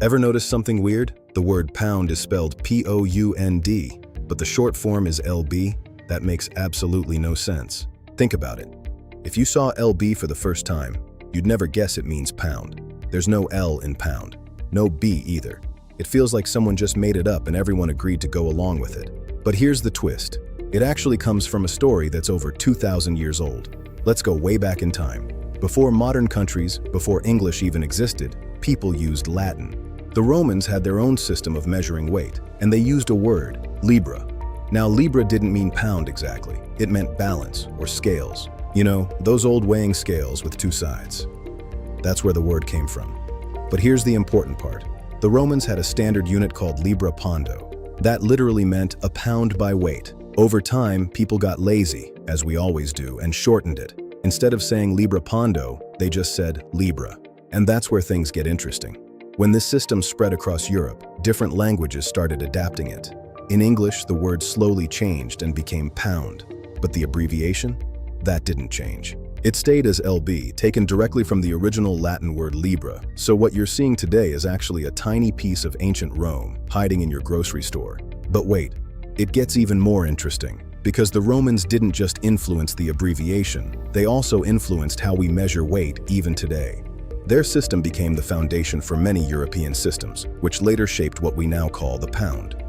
Ever notice something weird? The word pound is spelled P-O-U-N-D, but the short form is L-B? That makes absolutely no sense. Think about it. If you saw L-B for the first time, you'd never guess it means pound. There's no L in pound. No B either. It feels like someone just made it up and everyone agreed to go along with it. But here's the twist. It actually comes from a story that's over 2,000 years old. Let's go way back in time. Before modern countries, before English even existed, people used Latin. The Romans had their own system of measuring weight, and they used a word, Libra. Now, Libra didn't mean pound exactly. It meant balance or scales. You know, those old weighing scales with two sides. That's where the word came from. But here's the important part. The Romans had a standard unit called Libra pondo. That literally meant a pound by weight. Over time, people got lazy, as we always do, and shortened it. Instead of saying Libra pondo, they just said Libra. And that's where things get interesting. When this system spread across Europe, different languages started adapting it. In English, the word slowly changed and became pound. But the abbreviation? That didn't change. It stayed as LB, taken directly from the original Latin word Libra. So what you're seeing today is actually a tiny piece of ancient Rome hiding in your grocery store. But wait, it gets even more interesting. Because the Romans didn't just influence the abbreviation, they also influenced how we measure weight even today. Their system became the foundation for many European systems, which later shaped what we now call the pound.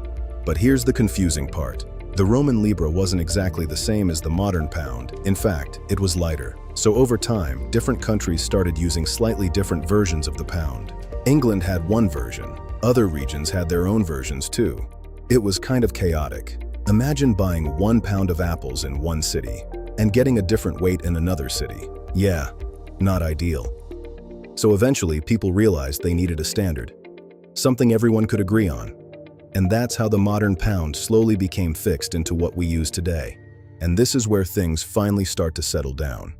But here's the confusing part. The Roman Libra wasn't exactly the same as the modern pound. In fact, it was lighter. So over time, different countries started using slightly different versions of the pound. England had one version. Other regions had their own versions too. It was kind of chaotic. Imagine buying 1 pound of apples in one city and getting a different weight in another city. Yeah, not ideal. So eventually, people realized they needed a standard, something everyone could agree on. And that's how the modern pound slowly became fixed into what we use today. And this is where things finally start to settle down.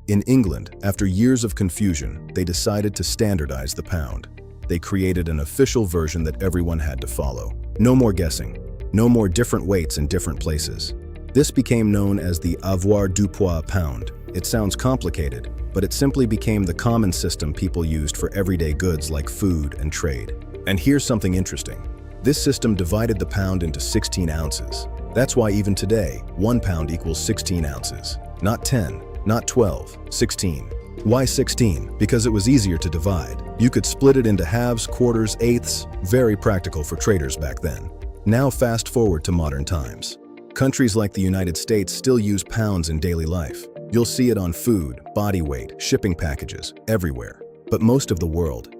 In England, after years of confusion, they decided to standardize the pound. They created an official version that everyone had to follow. No more guessing. No more different weights in different places. This became known as the avoirdupois pound. It sounds complicated, but it simply became the common system people used for everyday goods like food and trade. And here's something interesting. This system divided the pound into 16 ounces. That's why even today, 1 pound equals 16 ounces. Not 10, not 12, 16. Why 16? Because it was easier to divide. You could split it into halves, quarters, eighths. Very practical for traders back then. Now fast forward to modern times. Countries like the United States still use pounds in daily life. You'll see it on food, body weight, shipping packages, everywhere. But most of the world,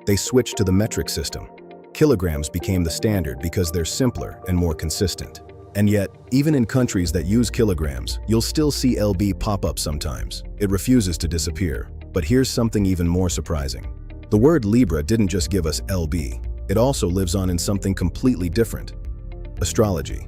they switched to the metric system. Kilograms became the standard because they're simpler and more consistent. And yet, even in countries that use kilograms, you'll still see LB pop up sometimes. It refuses to disappear. But here's something even more surprising. The word Libra didn't just give us LB. It also lives on in something completely different. Astrology.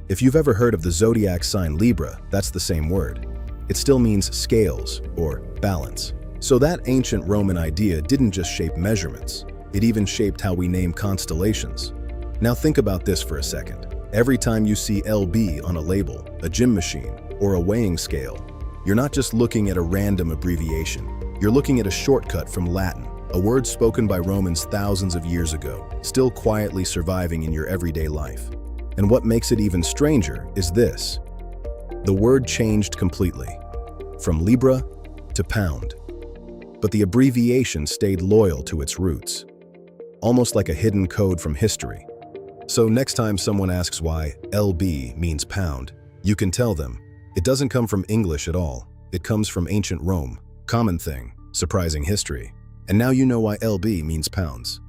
If you've ever heard of the zodiac sign Libra, that's the same word. It still means scales or balance. So that ancient Roman idea didn't just shape measurements. It even shaped how we name constellations. Now think about this for a second. Every time you see LB on a label, a gym machine, or a weighing scale, you're not just looking at a random abbreviation. You're looking at a shortcut from Latin, a word spoken by Romans thousands of years ago, still quietly surviving in your everyday life. And what makes it even stranger is this. The word changed completely, from Libra to pound. But the abbreviation stayed loyal to its roots, almost like a hidden code from history. So next time someone asks why LB means pound, you can tell them, it doesn't come from English at all. It comes from ancient Rome. Common thing, surprising history. And now you know why LB means pounds.